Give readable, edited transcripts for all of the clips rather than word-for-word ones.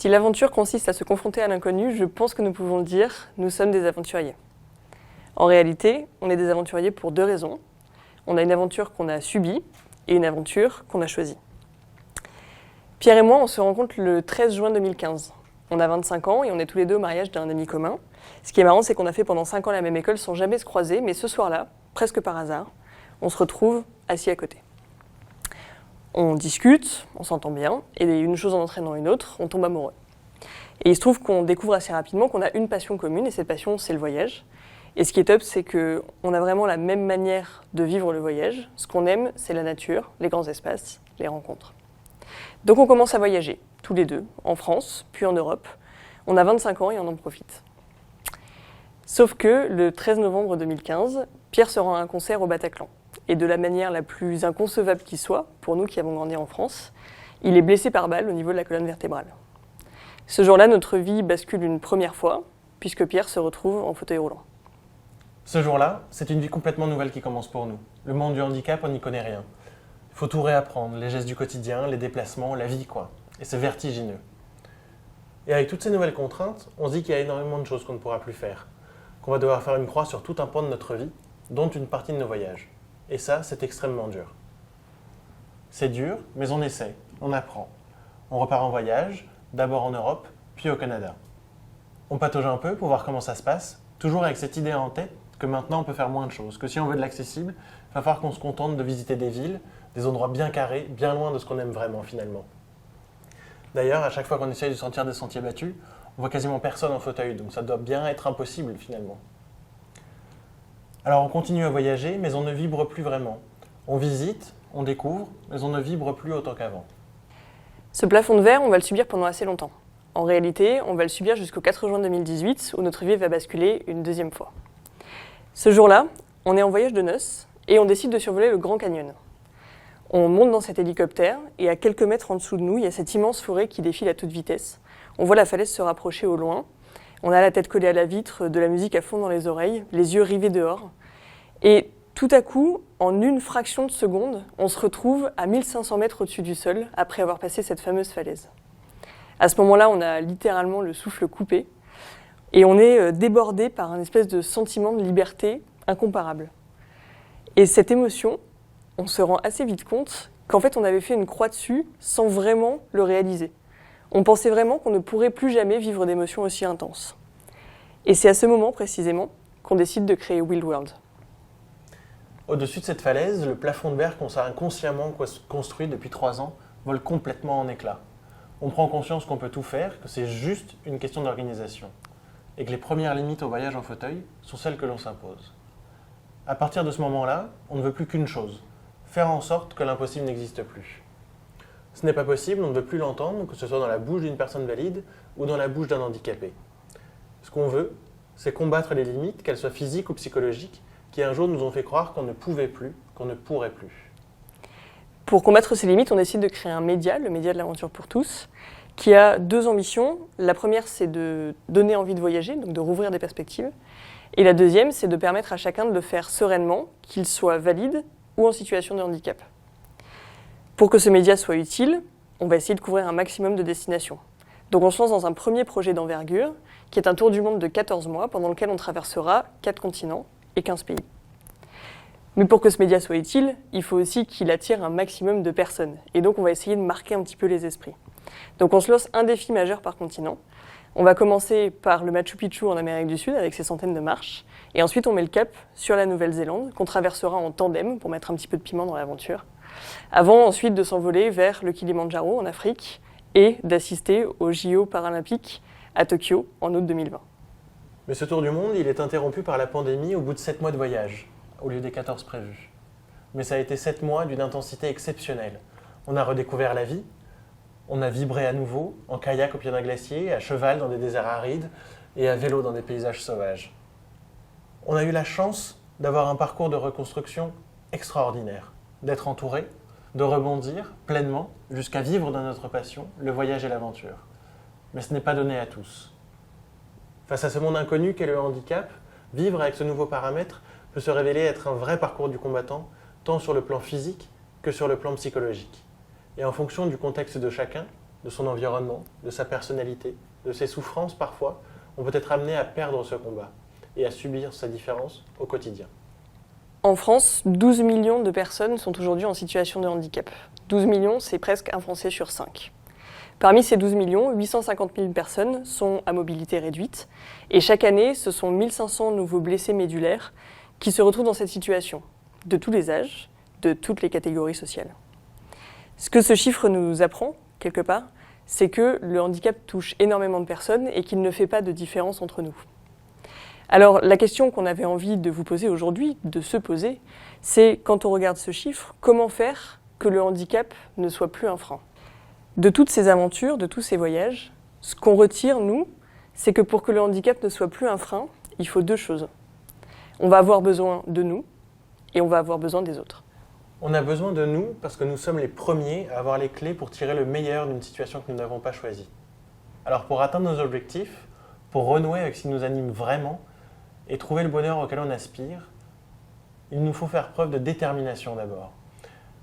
Si l'aventure consiste à se confronter à l'inconnu, je pense que nous pouvons le dire, nous sommes des aventuriers. En réalité, on est des aventuriers pour deux raisons. On a une aventure qu'on a subie et une aventure qu'on a choisie. Pierre et moi, on se rencontre le 13 juin 2015. On a 25 ans et on est tous les deux au mariage d'un ami commun. Ce qui est marrant, c'est qu'on a fait pendant 5 ans la même école sans jamais se croiser, mais ce soir-là, presque par hasard, on se retrouve assis à côté. On discute, on s'entend bien, et une chose en entraînant une autre, on tombe amoureux. Et il se trouve qu'on découvre assez rapidement qu'on a une passion commune, et cette passion, c'est le voyage. Et ce qui est top, c'est qu'on a vraiment la même manière de vivre le voyage. Ce qu'on aime, c'est la nature, les grands espaces, les rencontres. Donc on commence à voyager, tous les deux, en France, puis en Europe. On a 25 ans et on en profite. Sauf que le 13 novembre 2015, Pierre se rend à un concert au Bataclan. Et de la manière la plus inconcevable qui soit, pour nous qui avons grandi en France, il est blessé par balle au niveau de la colonne vertébrale. Ce jour-là, notre vie bascule une première fois, puisque Pierre se retrouve en fauteuil roulant. Ce jour-là, c'est une vie complètement nouvelle qui commence pour nous. Le monde du handicap, on n'y connaît rien. Il faut tout réapprendre, les gestes du quotidien, les déplacements, la vie quoi. Et c'est vertigineux. Et avec toutes ces nouvelles contraintes, on se dit qu'il y a énormément de choses qu'on ne pourra plus faire. Qu'on va devoir faire une croix sur tout un pan de notre vie, dont une partie de nos voyages. Et ça, c'est extrêmement dur. C'est dur, mais on essaie, on apprend. On repart en voyage, d'abord en Europe, puis au Canada. On patauge un peu pour voir comment ça se passe, toujours avec cette idée en tête que maintenant on peut faire moins de choses, que si on veut de l'accessible, il va falloir qu'on se contente de visiter des villes, des endroits bien carrés, bien loin de ce qu'on aime vraiment finalement. D'ailleurs, à chaque fois qu'on essaye de sortir des sentiers battus, on voit quasiment personne en fauteuil, donc ça doit bien être impossible finalement. Alors on continue à voyager, mais on ne vibre plus vraiment. On visite, on découvre, mais on ne vibre plus autant qu'avant. Ce plafond de verre, on va le subir pendant assez longtemps. En réalité, on va le subir jusqu'au 4 juin 2018, où notre vie va basculer une deuxième fois. Ce jour-là, on est en voyage de noces et on décide de survoler le Grand Canyon. On monte dans cet hélicoptère et à quelques mètres en dessous de nous, il y a cette immense forêt qui défile à toute vitesse. On voit la falaise se rapprocher au loin. On a la tête collée à la vitre, de la musique à fond dans les oreilles, les yeux rivés dehors. Et tout à coup, en une fraction de seconde, on se retrouve à 1500 mètres au-dessus du sol après avoir passé cette fameuse falaise. À ce moment-là, on a littéralement le souffle coupé et on est débordé par un espèce de sentiment de liberté incomparable. Et cette émotion, on se rend assez vite compte qu'en fait, on avait fait une croix dessus sans vraiment le réaliser. On pensait vraiment qu'on ne pourrait plus jamais vivre d'émotions aussi intenses. Et c'est à ce moment précisément qu'on décide de créer Wild World. Au-dessus de cette falaise, le plafond de verre qu'on s'est inconsciemment construit depuis 3 ans vole complètement en éclats. On prend conscience qu'on peut tout faire, que c'est juste une question d'organisation. Et que les premières limites au voyage en fauteuil sont celles que l'on s'impose. À partir de ce moment-là, on ne veut plus qu'une chose, faire en sorte que l'impossible n'existe plus. Ce n'est pas possible, on ne veut plus l'entendre, que ce soit dans la bouche d'une personne valide ou dans la bouche d'un handicapé. Ce qu'on veut, c'est combattre les limites, qu'elles soient physiques ou psychologiques, qui un jour nous ont fait croire qu'on ne pouvait plus, qu'on ne pourrait plus. Pour combattre ces limites, on décide de créer un média, le média de l'aventure pour tous, qui a 2 ambitions. La première, c'est de donner envie de voyager, donc de rouvrir des perspectives. Et la deuxième, c'est de permettre à chacun de le faire sereinement, qu'il soit valide ou en situation de handicap. Pour que ce média soit utile, on va essayer de couvrir un maximum de destinations. Donc on se lance dans un premier projet d'envergure, qui est un tour du monde de 14 mois, pendant lequel on traversera 4 continents et 15 pays. Mais pour que ce média soit utile, il faut aussi qu'il attire un maximum de personnes. Et donc on va essayer de marquer un petit peu les esprits. Donc on se lance un défi majeur par continent. On va commencer par le Machu Picchu en Amérique du Sud, avec ses centaines de marches. Et ensuite on met le cap sur la Nouvelle-Zélande, qu'on traversera en tandem, pour mettre un petit peu de piment dans l'aventure. Avant ensuite de s'envoler vers le Kilimandjaro en Afrique et d'assister aux JO paralympiques à Tokyo en août 2020. Mais ce tour du monde, il est interrompu par la pandémie au bout de 7 mois de voyage, au lieu des 14 prévus. Mais ça a été 7 mois d'une intensité exceptionnelle. On a redécouvert la vie, on a vibré à nouveau, en kayak au pied d'un glacier, à cheval dans des déserts arides et à vélo dans des paysages sauvages. On a eu la chance d'avoir un parcours de reconstruction extraordinaire, d'être entouré, de rebondir pleinement jusqu'à vivre de notre passion, le voyage et l'aventure. Mais ce n'est pas donné à tous. Face à ce monde inconnu qu'est le handicap, vivre avec ce nouveau paramètre peut se révéler être un vrai parcours du combattant, tant sur le plan physique que sur le plan psychologique. Et en fonction du contexte de chacun, de son environnement, de sa personnalité, de ses souffrances parfois, on peut être amené à perdre ce combat et à subir sa différence au quotidien. En France, 12 millions de personnes sont aujourd'hui en situation de handicap. 12 millions, c'est presque un Français sur 5. Parmi ces 12 millions, 850 000 personnes sont à mobilité réduite. Et chaque année, ce sont 1500 nouveaux blessés médulaires qui se retrouvent dans cette situation, de tous les âges, de toutes les catégories sociales. Ce que ce chiffre nous apprend, quelque part, c'est que le handicap touche énormément de personnes et qu'il ne fait pas de différence entre nous. Alors, la question qu'on avait envie de vous poser aujourd'hui, de se poser, c'est, quand on regarde ce chiffre, comment faire que le handicap ne soit plus un frein ? De toutes ces aventures, de tous ces voyages, ce qu'on retire, nous, c'est que pour que le handicap ne soit plus un frein, il faut 2 choses. On va avoir besoin de nous et on va avoir besoin des autres. On a besoin de nous parce que nous sommes les premiers à avoir les clés pour tirer le meilleur d'une situation que nous n'avons pas choisie. Alors pour atteindre nos objectifs, pour renouer avec ce qui nous anime vraiment et trouver le bonheur auquel on aspire, il nous faut faire preuve de détermination d'abord.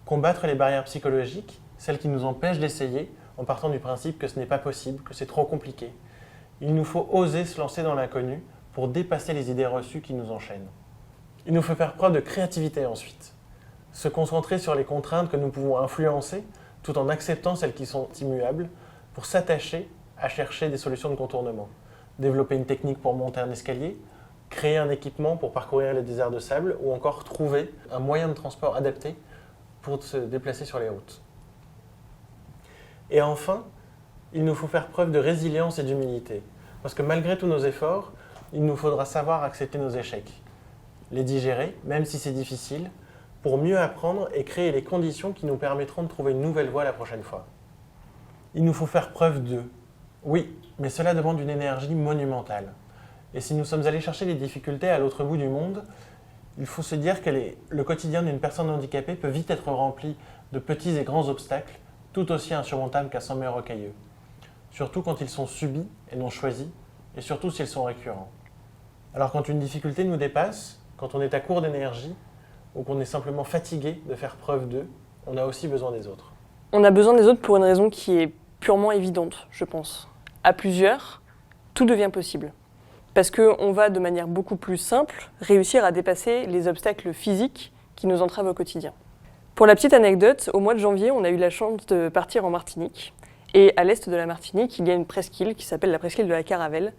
Combattre les barrières psychologiques, celles qui nous empêchent d'essayer, en partant du principe que ce n'est pas possible, que c'est trop compliqué. Il nous faut oser se lancer dans l'inconnu pour dépasser les idées reçues qui nous enchaînent. Il nous faut faire preuve de créativité ensuite. Se concentrer sur les contraintes que nous pouvons influencer, tout en acceptant celles qui sont immuables, pour s'attacher à chercher des solutions de contournement. Développer une technique pour monter un escalier, créer un équipement pour parcourir les déserts de sable, ou encore trouver un moyen de transport adapté pour se déplacer sur les routes. Et enfin, il nous faut faire preuve de résilience et d'humilité. Parce que malgré tous nos efforts, il nous faudra savoir accepter nos échecs. Les digérer, même si c'est difficile, pour mieux apprendre et créer les conditions qui nous permettront de trouver une nouvelle voie la prochaine fois. Il nous faut faire preuve d'eux. Oui, mais cela demande une énergie monumentale. Et si nous sommes allés chercher les difficultés à l'autre bout du monde, il faut se dire que le quotidien d'une personne handicapée peut vite être rempli de petits et grands obstacles, tout aussi insurmontables qu'un sommet rocailleux. Surtout quand ils sont subis et non choisis, et surtout s'ils sont récurrents. Alors quand une difficulté nous dépasse, quand on est à court d'énergie, ou qu'on est simplement fatigué de faire preuve d'eux, on a aussi besoin des autres. On a besoin des autres pour une raison qui est purement évidente, je pense. À plusieurs, tout devient possible. Parce qu'on va, de manière beaucoup plus simple, réussir à dépasser les obstacles physiques qui nous entravent au quotidien. Pour la petite anecdote, au mois de janvier, on a eu la chance de partir en Martinique. Et à l'est de la Martinique, il y a une presqu'île qui s'appelle la presqu'île de la Caravelle,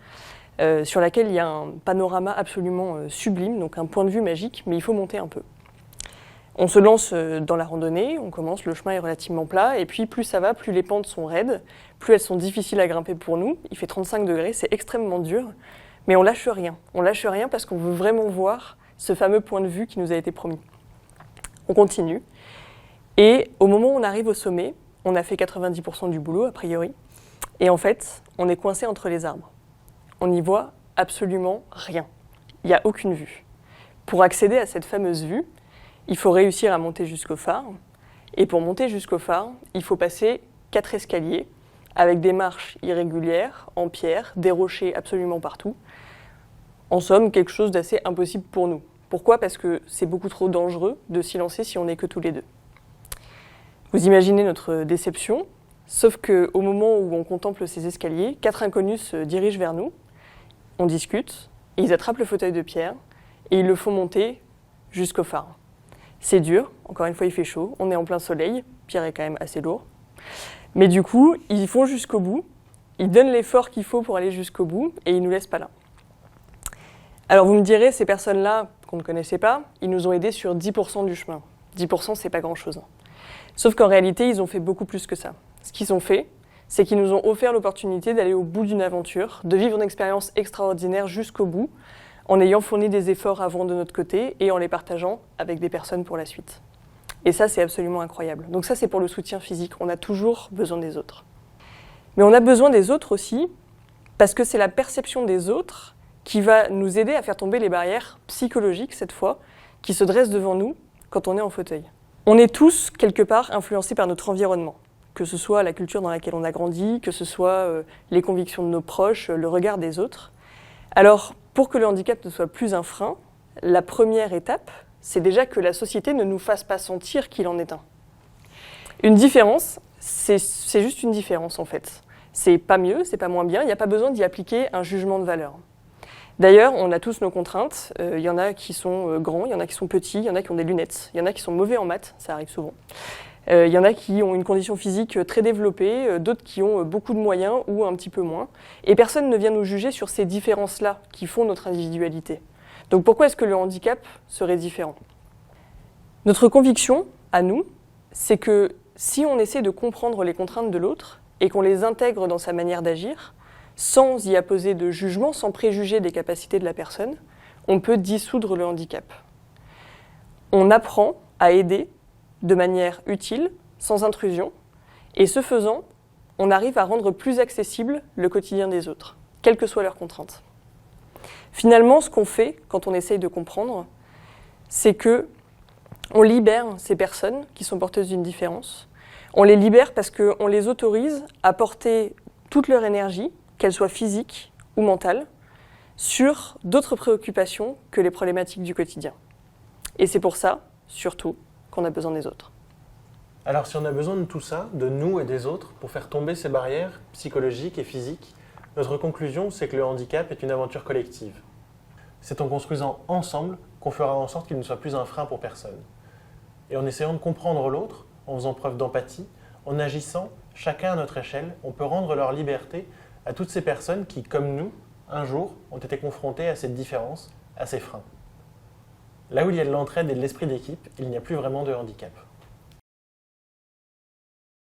sur laquelle il y a un panorama absolument sublime, donc un point de vue magique, mais il faut monter un peu. On se lance dans la randonnée, on commence, le chemin est relativement plat, et puis plus ça va, plus les pentes sont raides, plus elles sont difficiles à grimper pour nous. Il fait 35 degrés, c'est extrêmement dur, mais on lâche rien. On lâche rien parce qu'on veut vraiment voir ce fameux point de vue qui nous a été promis. On continue, et au moment où on arrive au sommet, on a fait 90% du boulot, a priori, et en fait, on est coincé entre les arbres. On n'y voit absolument rien. Il n'y a aucune vue. Pour accéder à cette fameuse vue, il faut réussir à monter jusqu'au phare. Et pour monter jusqu'au phare, il faut passer 4 escaliers avec des marches irrégulières, en pierre, des rochers absolument partout. En somme, quelque chose d'assez impossible pour nous. Pourquoi ? Parce que c'est beaucoup trop dangereux de s'y lancer si on n'est que tous les deux. Vous imaginez notre déception, sauf qu'au moment où on contemple ces escaliers, 4 inconnus se dirigent vers nous, on discute, et ils attrapent le fauteuil de Pierre, et ils le font monter jusqu'au phare. C'est dur, encore une fois il fait chaud, on est en plein soleil, Pierre est quand même assez lourd. Mais du coup, ils font jusqu'au bout, ils donnent l'effort qu'il faut pour aller jusqu'au bout, et ils ne nous laissent pas là. Alors vous me direz, ces personnes-là, qu'on ne connaissait pas, ils nous ont aidés sur 10% du chemin. 10% c'est pas grand-chose. Sauf qu'en réalité, ils ont fait beaucoup plus que ça. Ce qu'ils ont fait, c'est qu'ils nous ont offert l'opportunité d'aller au bout d'une aventure, de vivre une expérience extraordinaire jusqu'au bout, en ayant fourni des efforts avant de notre côté et en les partageant avec des personnes pour la suite. Et ça, c'est absolument incroyable. Donc ça, c'est pour le soutien physique. On a toujours besoin des autres. Mais on a besoin des autres aussi parce que c'est la perception des autres qui va nous aider à faire tomber les barrières psychologiques, cette fois, qui se dressent devant nous quand on est en fauteuil. On est tous, quelque part, influencés par notre environnement, que ce soit la culture dans laquelle on a grandi, que ce soit les convictions de nos proches, le regard des autres. Alors, pour que le handicap ne soit plus un frein, la première étape, c'est déjà que la société ne nous fasse pas sentir qu'il en est un. Une différence, c'est juste une différence en fait. C'est pas mieux, c'est pas moins bien, il n'y a pas besoin d'y appliquer un jugement de valeur. D'ailleurs, on a tous nos contraintes. Il y en a qui sont grands, il y en a qui sont petits, il y en a qui ont des lunettes, il y en a qui sont mauvais en maths, ça arrive souvent. Il y en a qui ont une condition physique très développée, d'autres qui ont beaucoup de moyens ou un petit peu moins. Et personne ne vient nous juger sur ces différences-là qui font notre individualité. Donc pourquoi est-ce que le handicap serait différent ? Notre conviction, à nous, c'est que si on essaie de comprendre les contraintes de l'autre et qu'on les intègre dans sa manière d'agir, sans y apposer de jugement, sans préjuger des capacités de la personne, on peut dissoudre le handicap. On apprend à aider de manière utile, sans intrusion, et ce faisant, on arrive à rendre plus accessible le quotidien des autres, quelles que soient leurs contraintes. Finalement, ce qu'on fait quand on essaye de comprendre, c'est que on libère ces personnes qui sont porteuses d'une différence. On les libère parce qu'on les autorise à porter toute leur énergie, qu'elle soit physique ou mentale, sur d'autres préoccupations que les problématiques du quotidien. Et c'est pour ça, surtout, qu'on a besoin des autres. Alors si on a besoin de tout ça, de nous et des autres, pour faire tomber ces barrières psychologiques et physiques, notre conclusion, c'est que le handicap est une aventure collective. C'est en construisant ensemble qu'on fera en sorte qu'il ne soit plus un frein pour personne. Et en essayant de comprendre l'autre, en faisant preuve d'empathie, en agissant, chacun à notre échelle, on peut rendre leur liberté à toutes ces personnes qui, comme nous, un jour, ont été confrontées à cette différence, à ces freins. Là où il y a de l'entraide et de l'esprit d'équipe, il n'y a plus vraiment de handicap.